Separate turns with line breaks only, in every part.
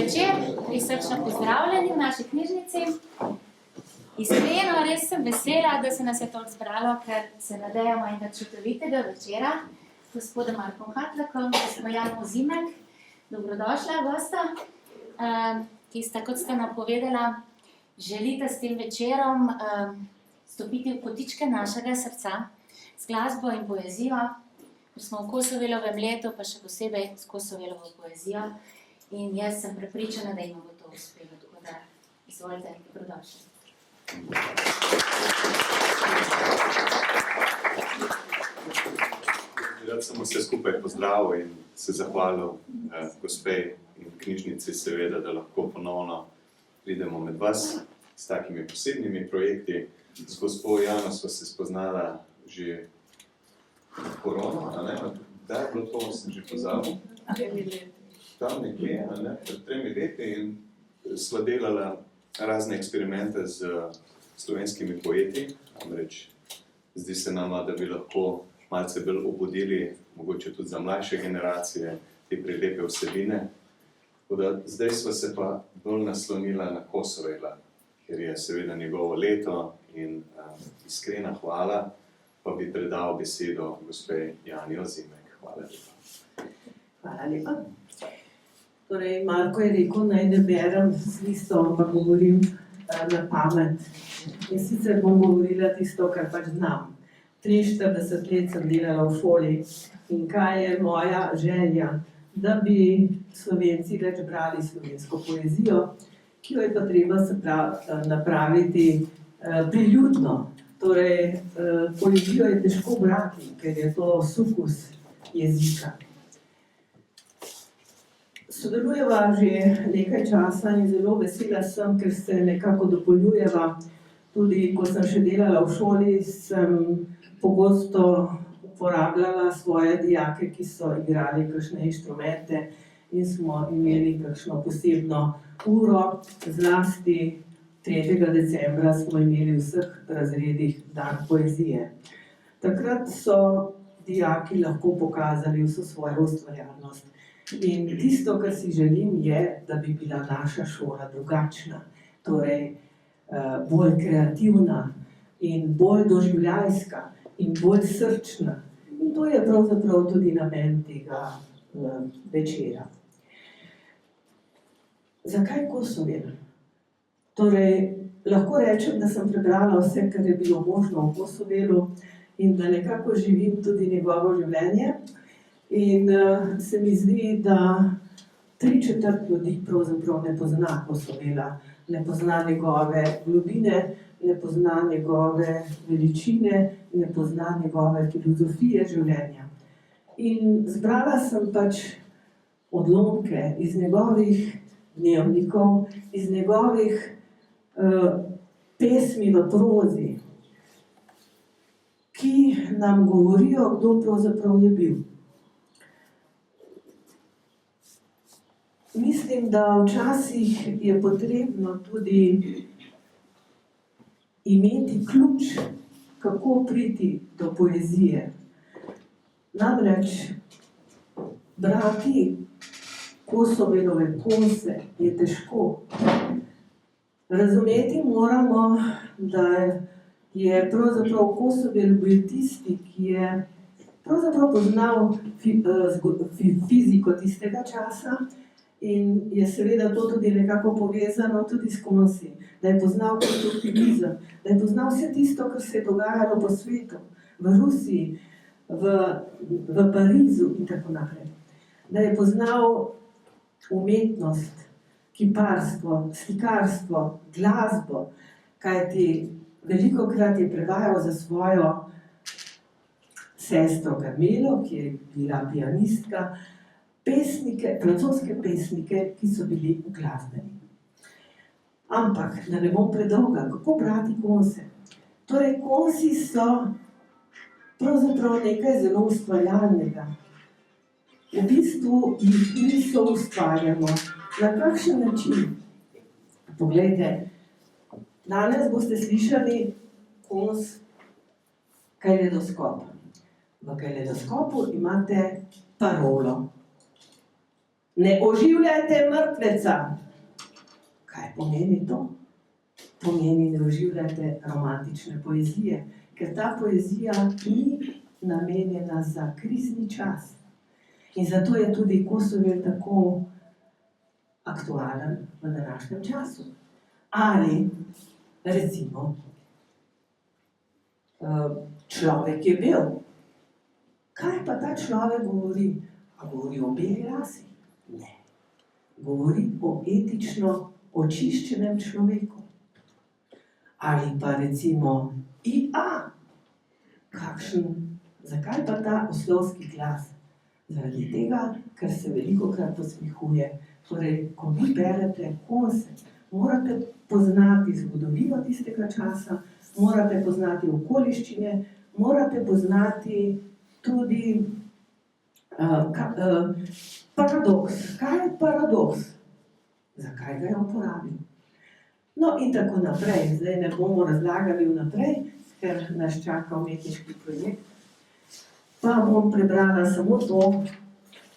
večer, prisrčno pozdravljeni v naši knjižnici. Iskreno, res sem vesela, da se nas je toliko zbralo, ker se nadejamo enega čudovitega večera s gospodom Markom Hatlakom, gospodom Janom Zimek. Dobrodošla, gosta, ki sta, kot sta napovedala, želite s tem večerom stopiti v kotičke našega srca s glasbo in poezijo, ker smo v Kosovelovem letu, pa še posebej s Kosovelovo poezijo. In jaz sem prepričana, da jim bo to uspelo, tako da izvolite, dobrodošli.
Rad sem vse skupaj pozdravil in se zahvalil gospe in knjižnici seveda, da lahko ponovno pridemo med vas s takimi posebnimi projekti. Z gospo Jano sva se spoznala že korona, a ne? Da je bilo to, sem že pozabil. Tam nekje, pred 3 leti in sva delala razne eksperimente z slovenskimi poeti. Namreč zdi se nama, da bi lahko malce bolj obudili, mogoče tudi za mlajše generacije, te prelepe vsebine. Zdaj sva se pa bolj naslonila na Kosovela, ker je seveda njegovo leto in iskrena hvala, pa bi predal besedo gospe Jani Zimek. Hvala lepa.
Hvala lepa. Torej, Marko je rekel, naj ne berem z listo, ampak govorim na pamet. In sicer bom govorila tisto, kar pač znam. 43 let sem delala v šoli in kaj je moja želja, da bi Slovenci več brali slovensko poezijo, ki jo je pa treba napraviti priljudno. Torej, poezijo je težko brati, ker je to sukus jezika. Sodelujeva že nekaj časa in zelo vesela sem, ker se nekako dopolnjujeva. Tudi ko sem še delala v šoli, sem pogosto uporabljala svoje dijake, ki so igrali kakšne inštrumente in smo imeli kakšno posebno uro. Zlasti 3. decembra smo imeli v vseh razredih dan poezije. Takrat so dijaki lahko pokazali vso svojo ustvarjalnost. In tisto, kar si želim, je, da bi bila naša šola drugačna, torej bolj kreativna in bolj doživljajska in bolj srčna. In to je pravzaprav tudi namen tega večera. Zakaj Kosovel? Torej, lahko rečem, da sem prebrala vse, kar je bilo možno v Kosovelu in da nekako živim tudi njegovo življenje. In se mi zdi, da 3/4 ljudi pravzaprav ne pozna Kosovela, ne pozna njegove globine, ne pozna njegove veličine, ne pozna njegove filozofije življenja. In zbrala sem pač odlomke iz njegovih dnevnikov, iz njegovih pesmi v prozi, ki nam govorijo, kdo pravzaprav je bil. Mislim, da včasih je potrebno tudi imeti ključ, kako priti do poezije. Namreč brati Kosovelove kose je težko. Razumeti moramo, da je pravzaprav Kosovel bil tisti, ki je pravzaprav poznal fiziko tistega časa. In je seveda to tudi nekako povezano tudi s Komosi, da je poznal konstruktivizem, da je poznal vse tisto, kar se je dogajalo po svetu, v Rusiji, v Parizu in tako naprej. Da je poznal umetnost, kiparstvo, slikarstvo, glasbo, kajti velikokrat je prevajal za svojo sestro Carmelo, ki je bila pianistka, pesnike, francoske pesnike, ki so bili uglasbeni. Ampak, da ne bom predolga, kako brati konse? Torej, konsi so pravzaprav nekaj zelo ustvarjalnega. V bistvu jih niso ustvarjamo. Na kakšen način? Poglejte, danes boste slišali kons Kaledoskop. V Kaledoskopu imate parolo. Ne oživljajte mrtveca. Kaj pomeni to? Pomeni, ne oživljajte romantične poezije, ker ta poezija ni namenjena za krizni čas. In zato je tudi Kosovel tako aktualen v današnjem času. Ali, recimo, človek je bel. Kaj pa ta človek govori? A govori o beli rasi? Ne. Govori o etično očiščenem človeku. Ali pa recimo IA. Zakaj pa ta oslovski glas? Zaradi tega, ker se velikokrat posmehuje. Torej, ko vi berete Konse, morate poznati zgodovino tistega časa, morate poznati okoliščine, morate poznati tudi paradoks. Kaj je paradoks? Zakaj ga je uporabil? No in tako naprej. Zdaj ne bomo razlagali vnaprej, ker nas čaka umetniški projekt. Pa bom prebrala samo to,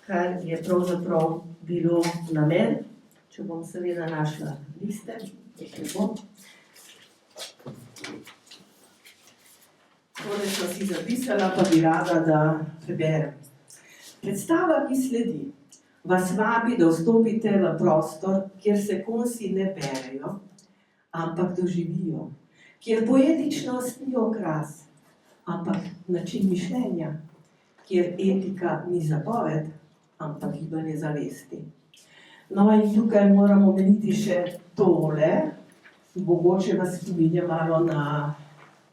kar je pravzaprav bilo namen, če bom seveda našla liste, jih ne bom. Tole sem si zapisala, pa bi rada, da preberem. Predstava, ki sledi, vas vabi, da vstopite v prostor, kjer se Konsi ne berejo, ampak doživijo, kjer poetičnost ni okras, ampak način mišljenja, kjer etika ni zapoved, ampak gibanje zavesti. No in tukaj moramo omeniti še tole, mogoče vas spominja malo na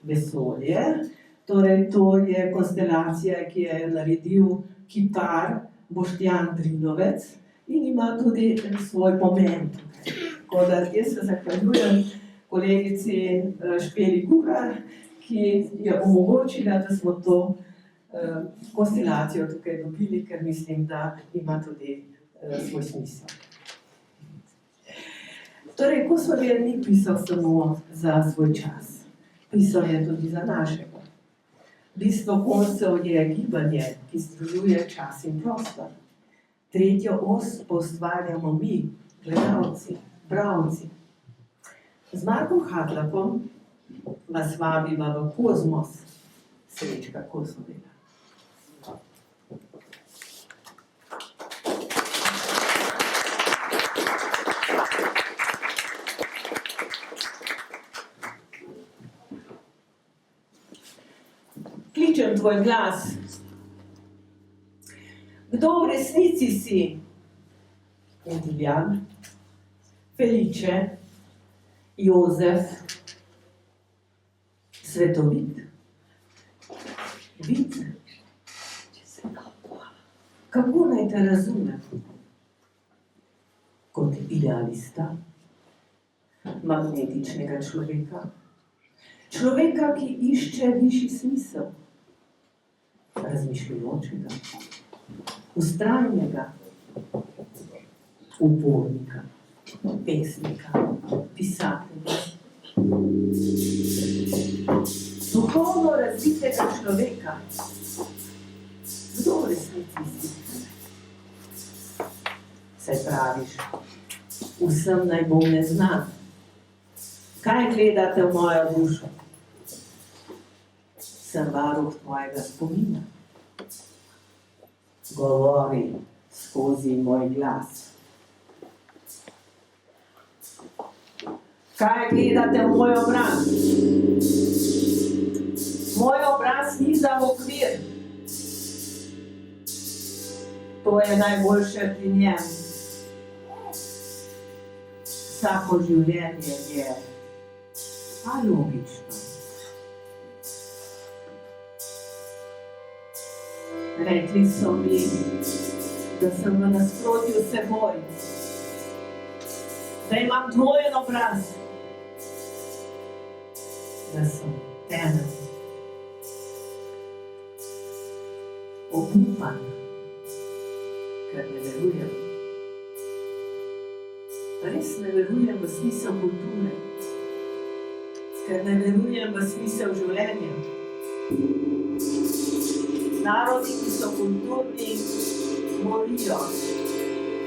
vesolje. Torej, to je konstelacija, ki je naredil kipar Boštjan Drinovec in ima tudi svoj pomen tukaj. Tako da jaz se zahvaljujem kolegici Špeli Kuhar, ki je omogočila, da smo to konstelacijo tukaj dobili, ker mislim, da ima tudi svoj smisel. Torej, Kosovel ni pisal samo za svoj čas, pisal je tudi za našega. Bistvo Koncev je gibanje, ki združuje čas in prostor. Tretjo os pa ustvarjamo mi, gledalci, bralci. Z Markom Hatlapom vas vabiva v kozmos Srečka Kosovela. Kličem tvoj glas. Kdo v resnici si? Ediljan, Felice, Jozef, Svetovit, Vid. Kako naj te razumem? Kot idealista, magnetičnega človeka, človeka, ki išče višji smisel, razmišljujočega, vztrajnega, upornika, pesnika, pisatelja, duhovno razvitega človeka. Kdo v resnici si? Saj praviš, vsem naj bom neznan. Kaj gledate v mojo dušo? Sem varuh tvojega spomina. Govori skozi moj glas. Kaj gledate v moj obraz? Moj obraz ni za okvir. To je najboljše pri njem. Vsako življenje je alogično. Rekli so mi, da sem v nasprotju s seboj, da imam dvojen obraz, da sem temen, obupan, ker ne verujem. Res ne verujem v smisel kulture, ker ne verujem v smisel življenja. Narodi, ki so kulturni, morijo,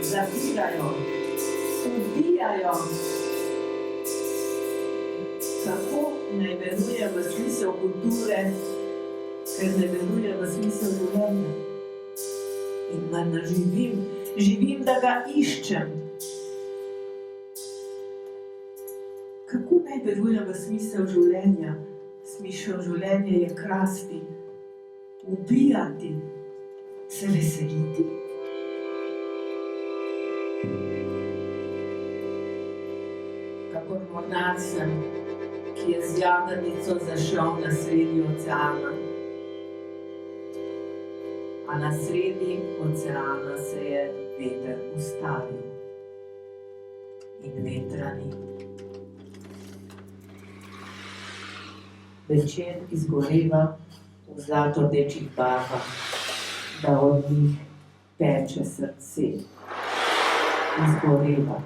zapirajo, ubijajo. Kako ne veruje v smisel kulture, ker ne veruje v smisel življenja. In mar živim, da ga iščem. Kako ne verujem v smisel življenja? Smisel življenja je krasti, ubijati, se veseliti. Kakor mornar sem, ki je z jadrnico zašel na sredi oceana. A na sredi oceana se je veter ustavil in vetra ni. Večer izgoreva v zlato-rdečih barvah, da od njih peče srce. Izgoreva.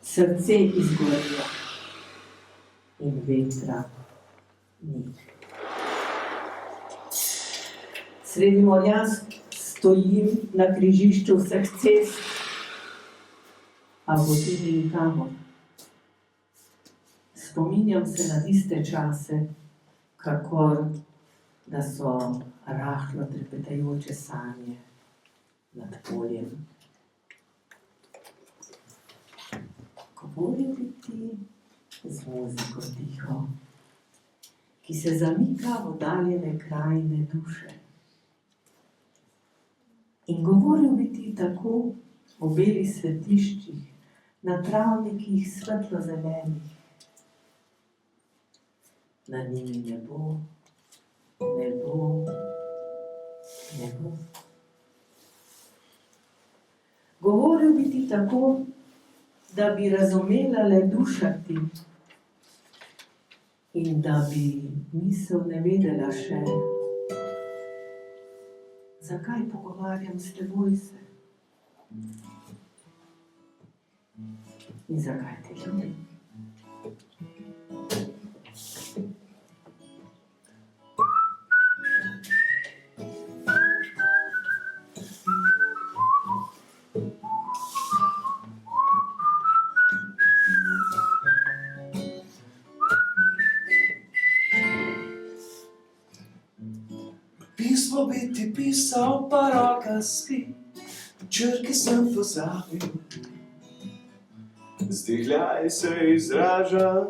Srce izgoreva in vetra ni. Sredi morja stojim na križišču vseh cest, a poti ni nikamor. Spominjam se na tiste čase, kakor da so rahlo trepetajoče sanje nad poljem. Govoril bi ti z muziko tiho, ki se zamika v oddaljene krajine duše. In govoril bi ti tako o belih svetiščih, na travnikih svetlo zelenih. Na njimi nebo, nebo, nebo. Govoril bi ti tako, da bi razumela le duša ti in da bi misel ne vedela še, zakaj pogovarjam s teboj se in zakaj te ljubim.
Pismo bi ti pisal, pa roka spi, črke sem pozabil. Zdihljaj se izraža,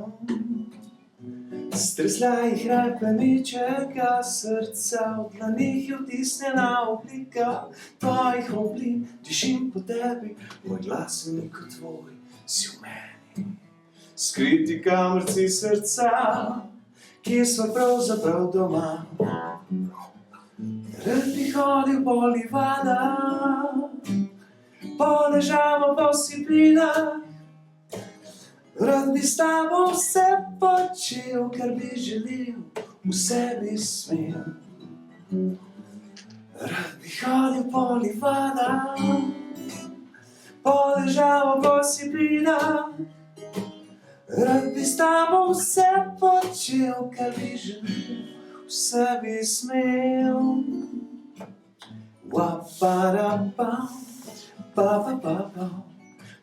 stresljaj hrepenečega srca, v dlanih je vtisnjena oblika tvojih oblik, dišim po tebi, moj glas je kot tvoj, si v meni. Skriti kamrci srca, kje smo pravzaprav doma. Rad bi hodil po livadah, poležal po sipinah. Rad bi s tabo vse počel, kar bi želel, v sebi smel. Rad bi hodil po livadah, poležal po sipinah. Rad bi s tabo vse počel, kar bi želel, v sebi smel. Wa-ba-da-bam, ba-ba-ba-bam,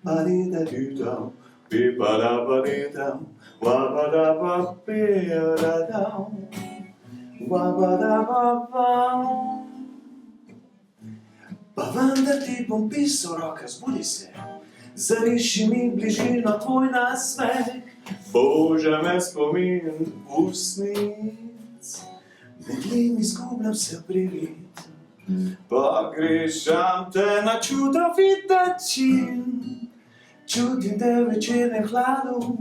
ba-di-da-du-dam, bi-ba-da-ba-di-dam, wa-ba-da-ba-bi-da-dam, wa-ba-da-ba-bam. Pa vendar ti bom pisal, roka, zbudi se, zariši mi bližino tvoj nasmeh. Bože, me spomin usnic, medlim izgubljam se privid. Pa grešam te na čudovit način, čutim te v večernem hladu,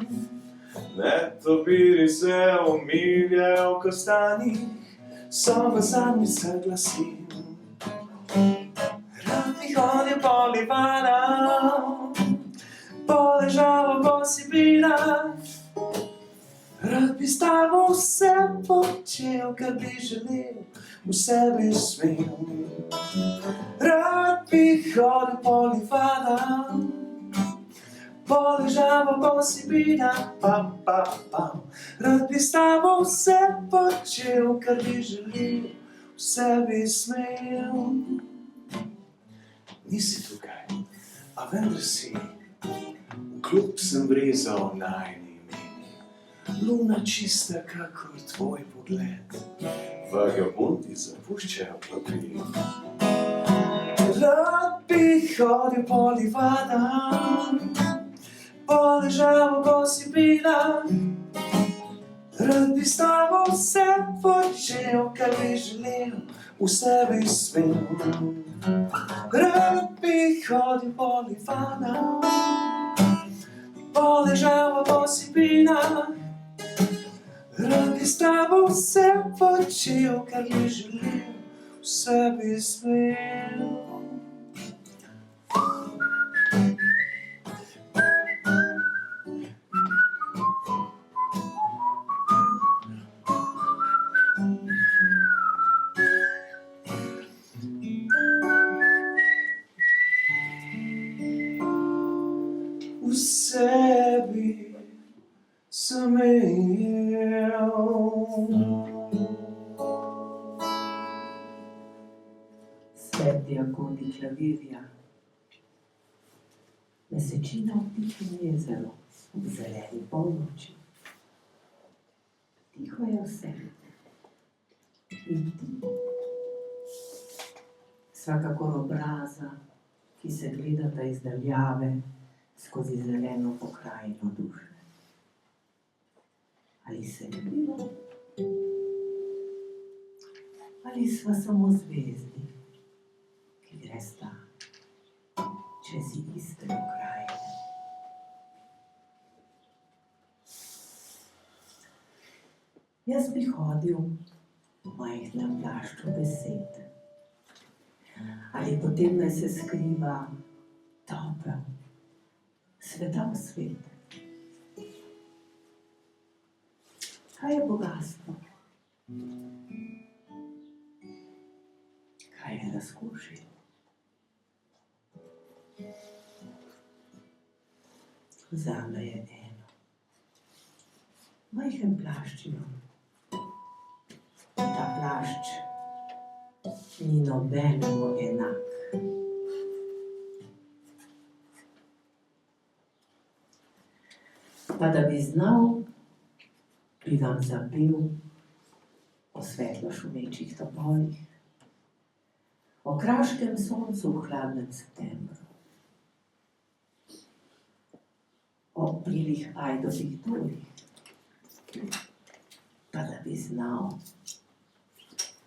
netopiri se umirjajo v kostanjih, so v zadnji se glasim. Rad bi hodil po livanah, poležal po sipinah. Rad bi s tabo vse počel, kar bi želel, v sebi smel. Rad bi hodil po livanah, poležal po sipinah, pa-pa-pam. Rad bi s tabo vse počel, kar bi želel, v sebi smel. nisi tukaj, a vendar si. Klop sem vrezal najni imeni, luna čista kakor tvoj pogled, vagabondi zapuščajo klopi. Rad bi hodil po livadam, po ležavu bosi bila, rad bi s tabo vse počel, kar bi želel, v sebi smel. Rad bi hodil po livadam, po ležavu bosi bila, rad bi s tabo vse počel, kar bi želel, v sebi smel. V sebi sem imel.
Sveti akodi klavirja, mesečina v tihem jezeru, ob zeleni polnoči. Tiho je vse. In ti, svakakor obraza, ki se gledata iz daljave skozi zeleno pokrajino duše. Ali se ljubiva? Ali sva samo zvezdi, ki gresta čez iste pokrajine? Jaz bi hodil v majhnem plašču besed. Ali potem naj se skriva topel, svetav svet. Kaj je bogatstvo? Kaj je razkošje? Zame je eno. Majhen plašč imam. Ta plašč ni nobenemu enak. Pa da bi znal, bi vam zapel o svetlo šumečih topolih, o kraškem soncu v hladnem septembru, o belih ajdovih dolih. Pa da bi znal,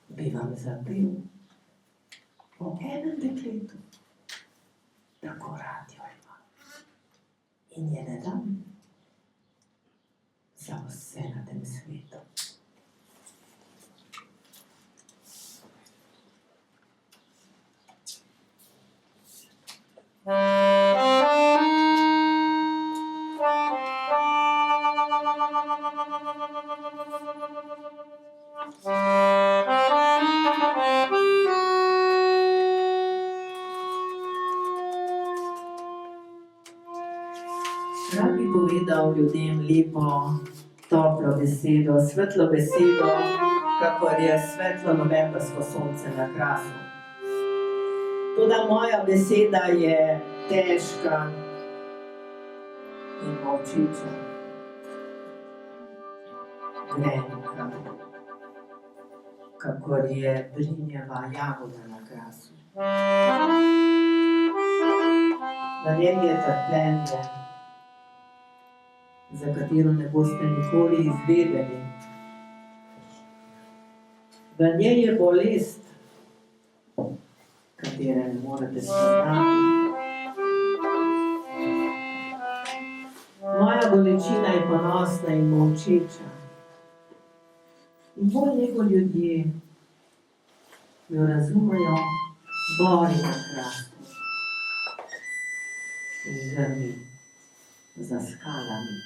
bi vam zapel o enem dekletu, tako rad jo ima in je ne dam za vse na tem svetu. Rad bi povedal ljudem lepo, toplo besedo, svetlo besedo, kakor je svetlo novembrsko sonce na krasu. Toda moja beseda je težka in molčeča, grenka, kakor je brinjeva jagoda na krasu. Na njej je trpljenje, za katero ne boste nikoli izvedeli. V njej je bolest, katere ne morete spoznati. Moja bolečina je ponosna in molčeča. In bolj nego ljudje jo razumejo, bori na hrastu in grmi za skalami.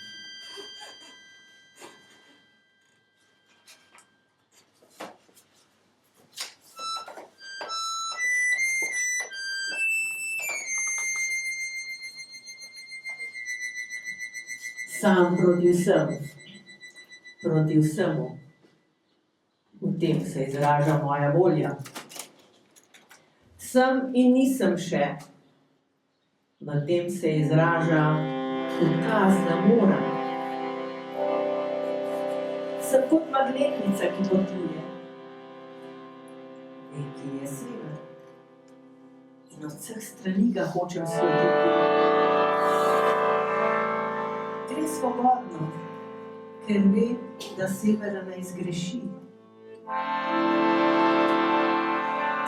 Sam proti vsemu. V tem se izraža moja volja. Sem in nisem še. V tem se izraža ukaz, da moram. Sem kot magnetnica, ki potuje. Nekaj je sever. In od vseh strani ga hočem slediti. Gre svobodno, ker ve, da severa ne izgreši.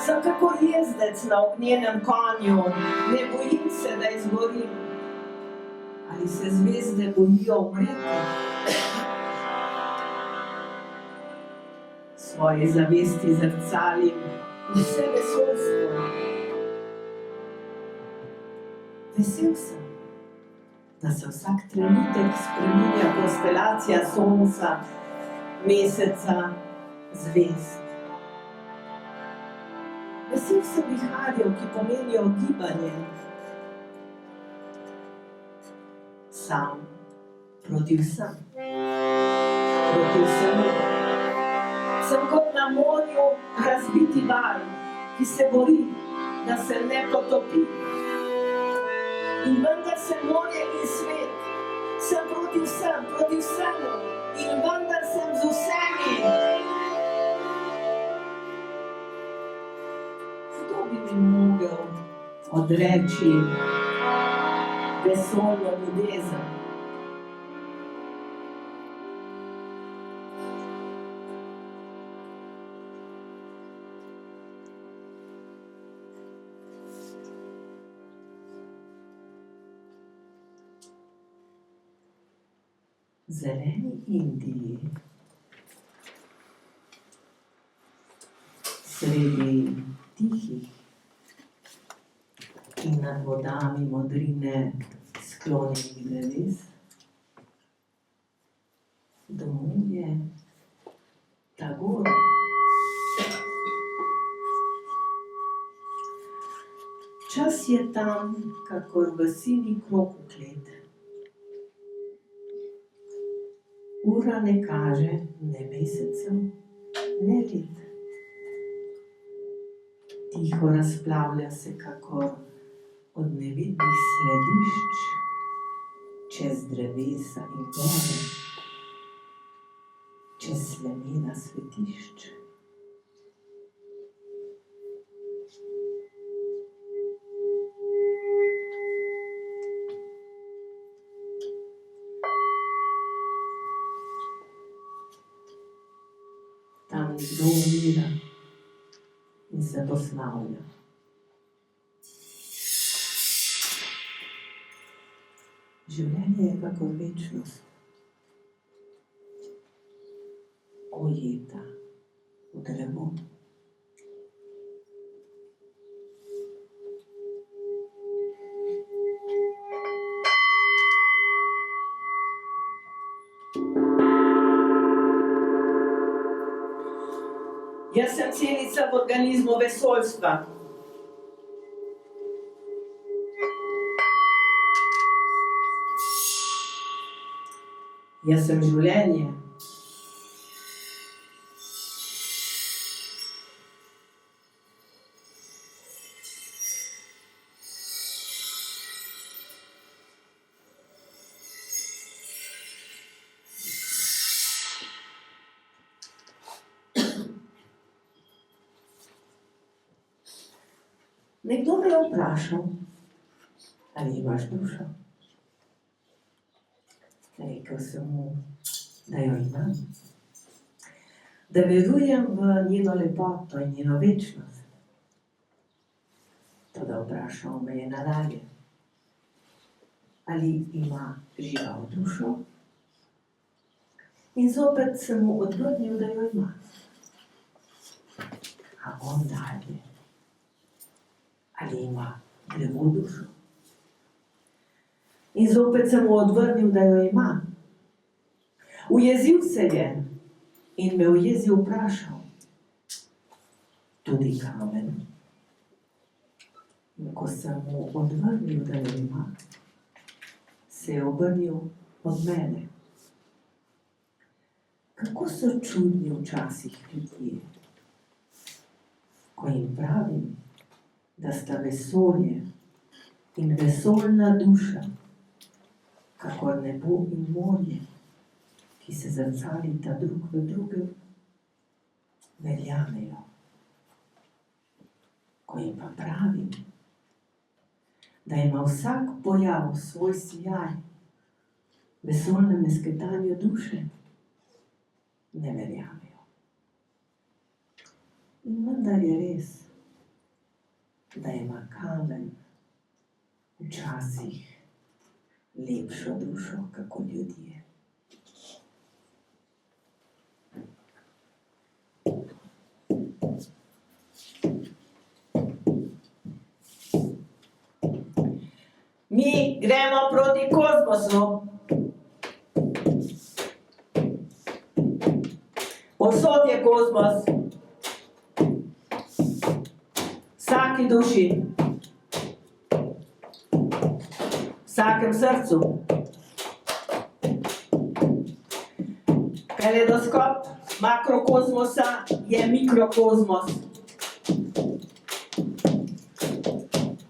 Sem kakor jezdec na ognjenem konju, ne bojim se, da izgorim. Ali se zvezde bojijo umreti? Svoje zavesti zrcalim vse vesoljstvo. Vesel sem, da se vsak trenutek spreminja konstelacija sonca, meseca, zvezd. Vesel sem viharjev, ki pomenijo gibanje. Sam proti vsem. Proti vsemu. Sem kot na morju razbiti val, ki se bori, da se ne potopi. In vendar sem morje in svet. Sem proti vsem, proti vsemu. In vendar sem z vsemi. Kdo bi mi mogel odreči vesoljno ljubezen? V zeleni Indiji, sredi tihih in nad vodami modrine sklonjenih dreves, domuje Tagore. Čas je tam, kakor v sini krog vklet. Ura ne kaže ne mesecev, ne let. Tiho razplavlja se kakor od nevidnih središč, čez drevesa in gore, čez slemena svetišč. Tam nekdo umira in se poslavlja. Življenje je kakor večnost, ujeta v drevo. Jaz sem celica v organizmu vesoljstva. Jaz sem življenje. Nekdo me je vprašal, ali imaš dušo. Rekel sem mu, da jo imam, da verujem v njeno lepoto in njeno večnost. Toda vprašal me je nadalje, ali ima žival dušo. In zopet sem mu odvrnil, da jo ima. A on dalje, ali ima drevo dušo. In zopet sem mu odvrnil, da jo ima. Ujezil se je in me v jezi vprašal, tudi kamen. In ko sem mu odvrnil, da jo ima, se je obrnil od mene. Kako so čudni včasih ljudje, ko jim pravim, da sta vesolje in vesoljna duša, kakor nebo in morje, ki se zrcalita drug v drugem, verjamejo. Ko jim pa pravim, da ima vsak pojav svoj sijaj, vesoljnem lesketanju duše, ne verjamejo. In vendar je res, da ima kamen včasih lepšo dušo, kako ljudje. Mi gremo proti kozmosu. Povsod je kozmos. Vsaki duši. Vsakem srcu. Kaleidoskop makrokozmosa je mikrokozmos.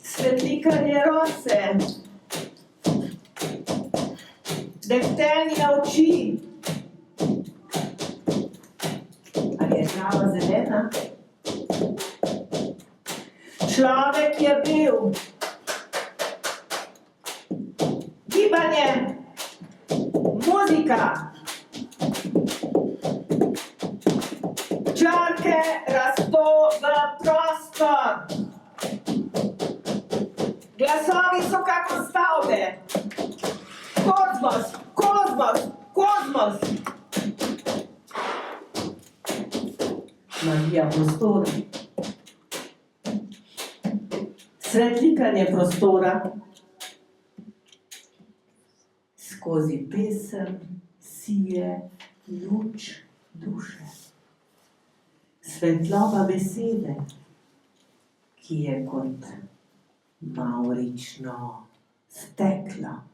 Svetlikanje rose, dehtenje oči. Ali je trava zelena? Človek je bil. Gibanje, muzika. Črke rasto v prostor. Glasovi so kakor stavbe. Kozmos, kozmos, kozmos. Magija prostora. Svetlikanje prostora. Skozi pesem sije luč duše. Svetloba besede, ki je kot mavrično steklo.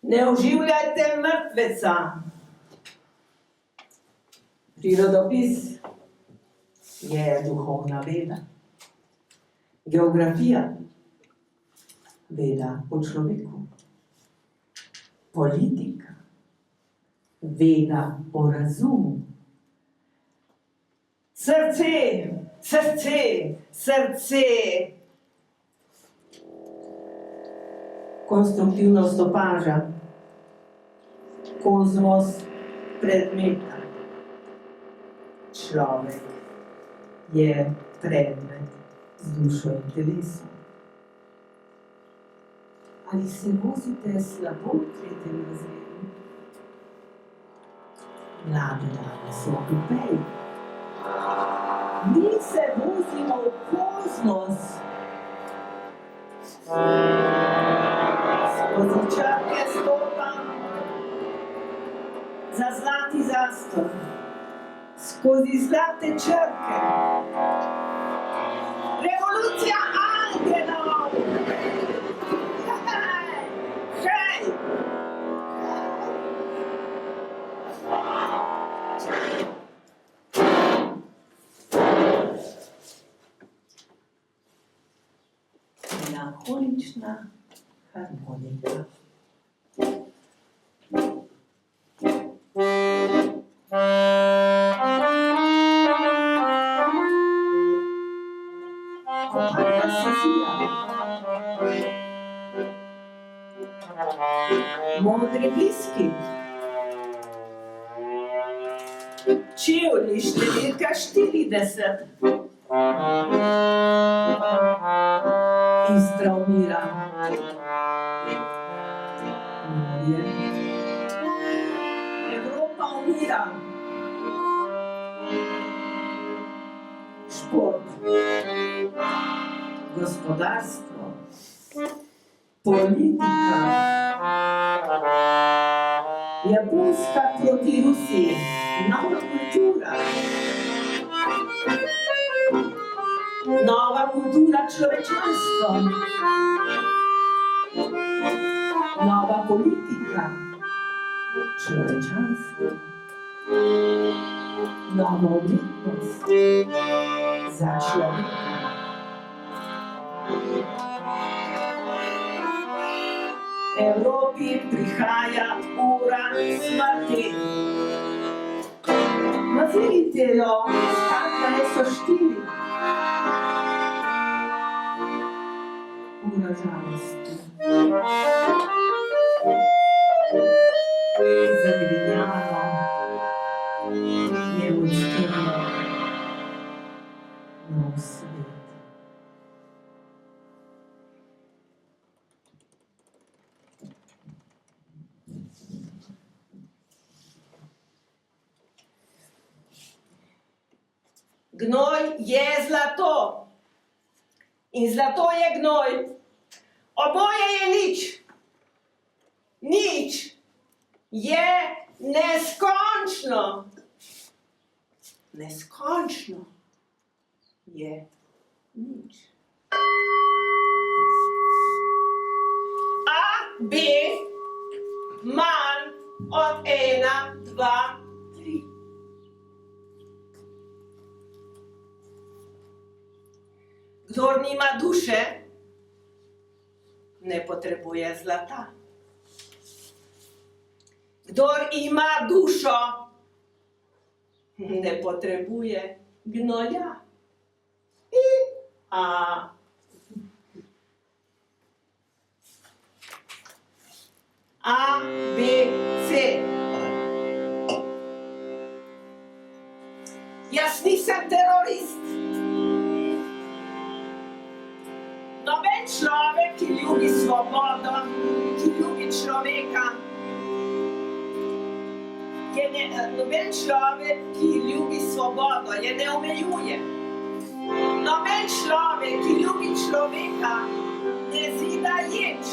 Ne oživljajte mrtveca. Prirodopis je duhovna veda. Geografija, veda o človeku. Politika, veda o razumu. Srce, srce, srce. Konstruktivnost opaža. Kozmos predmeta. Človek je predmet z dušo in telesom. Ali se vozite slabo v tretjem razredu? Mlade dame so okupeji. Mi se vozimo v kozmos. Skozi črke stopam za zlati zastor. Skozi zlate črke. Revolucija angelov! Hej! Melanholična harmonika. Modri bliski. Čevlji številka 40. Istra umira. Morje. Evropa umira. Šport. Gospodarstvo. Politika. Japonska proti Rusiji. Nova kultura. Nova kultura človečanstva. Nova politika človečanstva. Nova umetnost za človeka. Evropi prihaja ura smrti. No, vidite jo, skakale so 4. Ura žalosti. Zagrinjalo je odstrlo nov svet. Gnoj je zlato. In zlato je gnoj. Oboje je nič. Nič je neskončno. Neskončno je nič. A, B, manj od 1, 2, 3. Kdor nima duše, ne potrebuje zlata. Kdor ima dušo, ne potrebuje gnoja. A. A, B, C. Jaz nisem terorist. človek, ki ljubi svobodo, ki ljubi človeka. Noben človek, ki ljubi svobodo, je ne omejuje. Noben človek, ki ljubi človeka, ne zida ječ.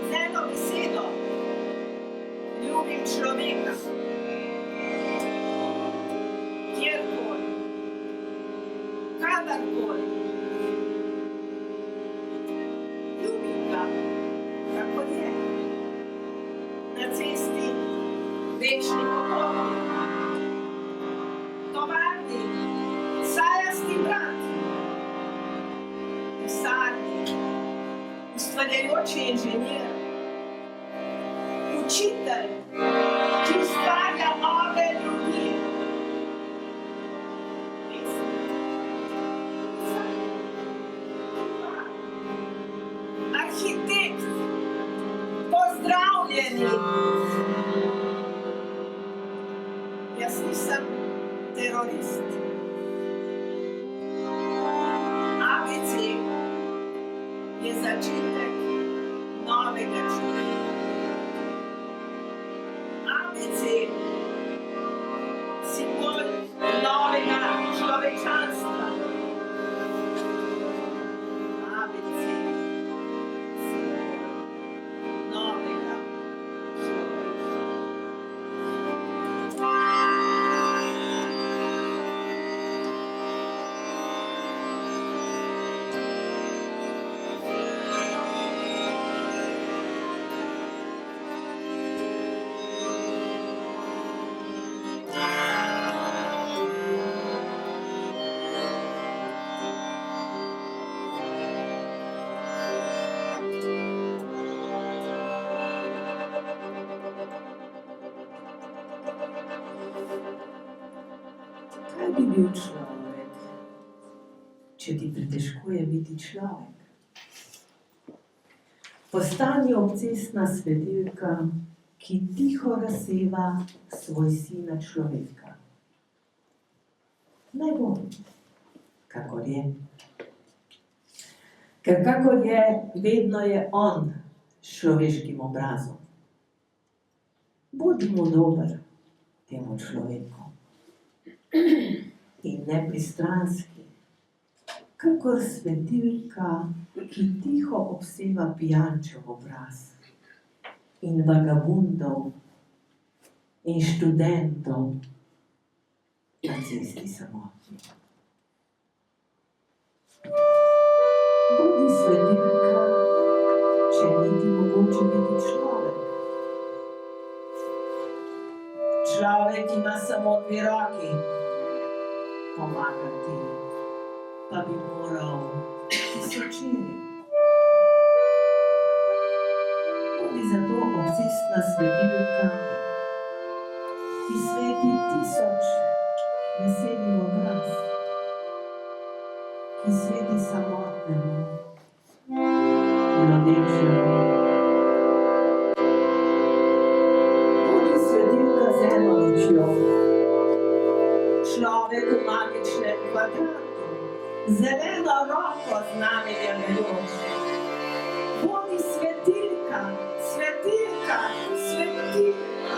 Z eno besedo ljubim človeka. Kjerkoli, kadarkoli. Ljubim ga, kako je. Na cesti, večni potok, tovarni, sajasti brat, pisarni, ustvarjajoči inženir, učitelj, ki ustvarja nove ljudi. Arhitekt, pozdravljeni. Jaz nisem terorist. ABC je začetek novega življenja. ABC, simbol novega človečanstva. ABC, simbol novega Kaj bi bil človek, če ti pretežkuje biti človek? Postani obcestna svetilka, ki tiho razseva svoj sin na človeka. Naj bo, kakor je. Ker kakor je, vedno je on s človeškim obrazom. Bodimo dober temu človeku. In nepristranski, kakor svetilka, ki tiho obseva pijančev obraz in vagabundov in študentov na cesti samotni. Bodi svetilka, če niti mogoče biti človek. Človek ima samo dve roki, pomagati, pa bi moral tisočini. Bodi zato obcestna svetilka, ki sveti tisoč veselim obraz, ki sveti samotnemu, mladečemu. Bodi svetilka z eno lučjo, človek v magičnem kvadratu, zeleno roko z namenjem vejoč. Bodi svetilka, svetilka, svetilka.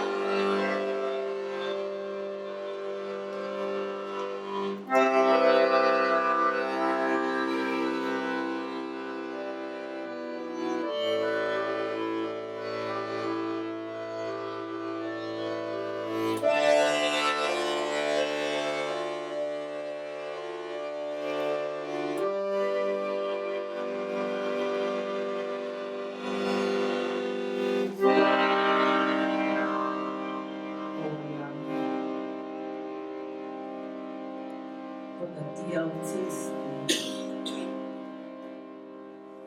Podnatija v cesti,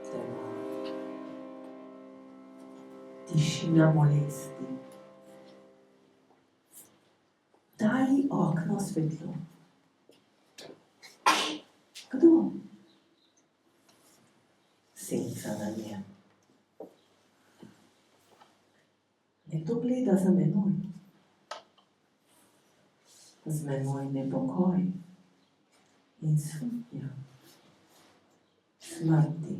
tema, tišina molesti. Dali okno svetlo. Kdo? Senca na njem. Nekdo gleda za menoj. Z menoj nepokoj, in slutnja smrti.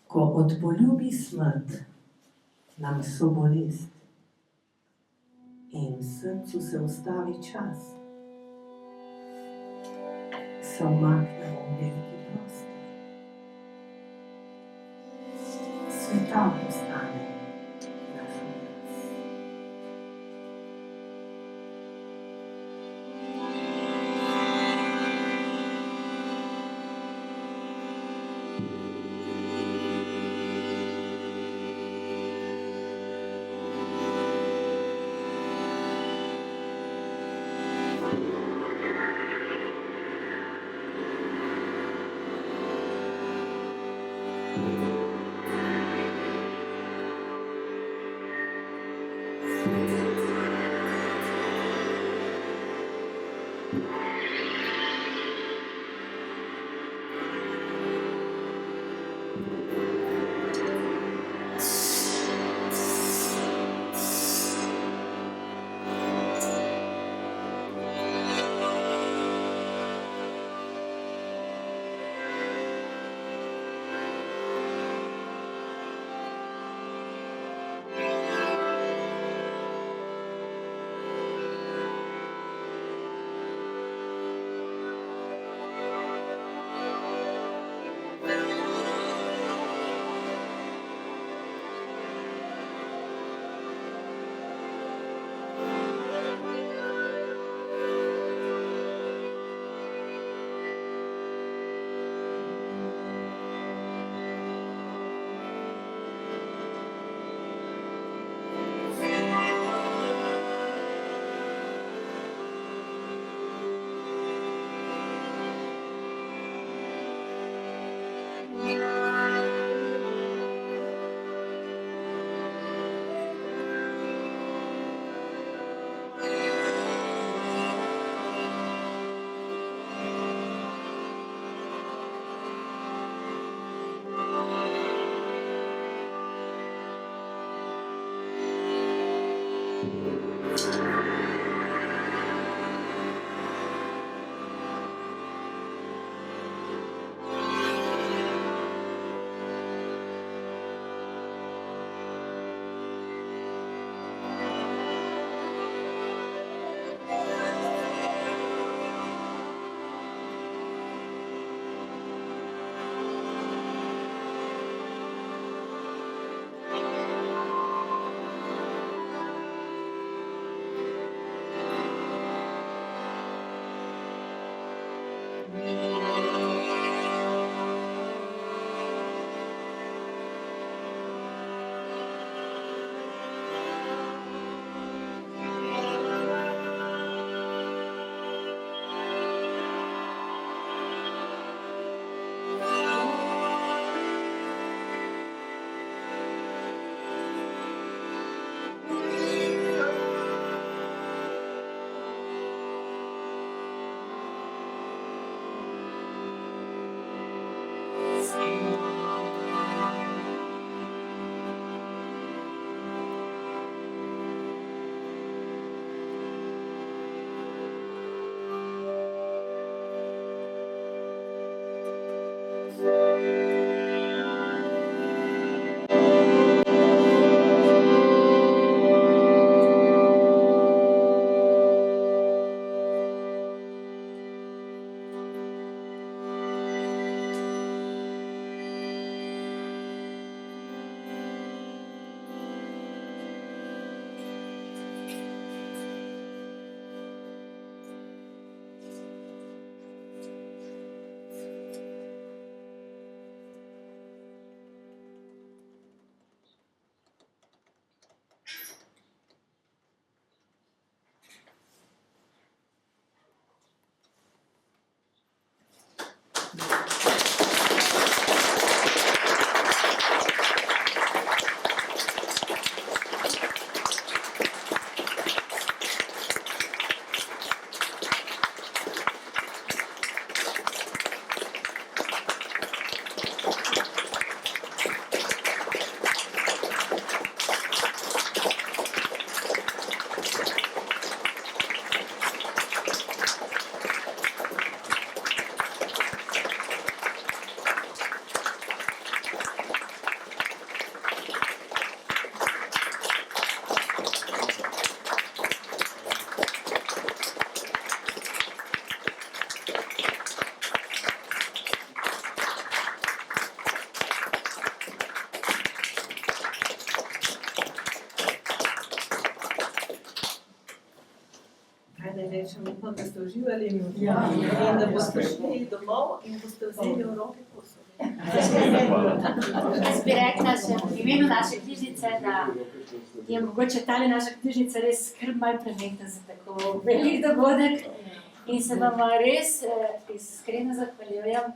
Ko odpoljubi smrt nam vso bolest in v srcu se ustavi čas, se umaknemo v veliki prostor. Sveta postane naš obraz. rečem, upam, da ste uživali in
Ja.
in da boste šli domov in boste vzeli v roke posod.
Jaz bi rekla še v imenu naše knjižnice, da je mogoče tale naša knjižnica res skrb malo premehna za tako velik dogodek in se vam res iskreno zahvaljujem.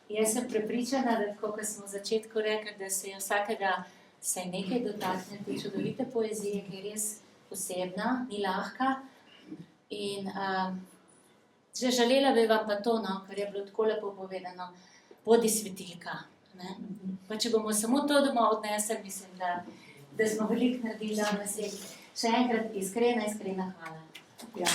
Jaz sem prepričana, da tako, kot smo v začetku rekli, da se je vsakega vsaj nekaj dotakne te čudovite poezije, ki je res posebna, ni lahka. In že želela bi vam pa to, no, kar je bilo tako lepo povedano, bodi svetilka. Ne? Pa če bomo samo to domov odnesli, mislim, da smo veliko naredili danes. Še enkrat iskrena hvala.
Ja.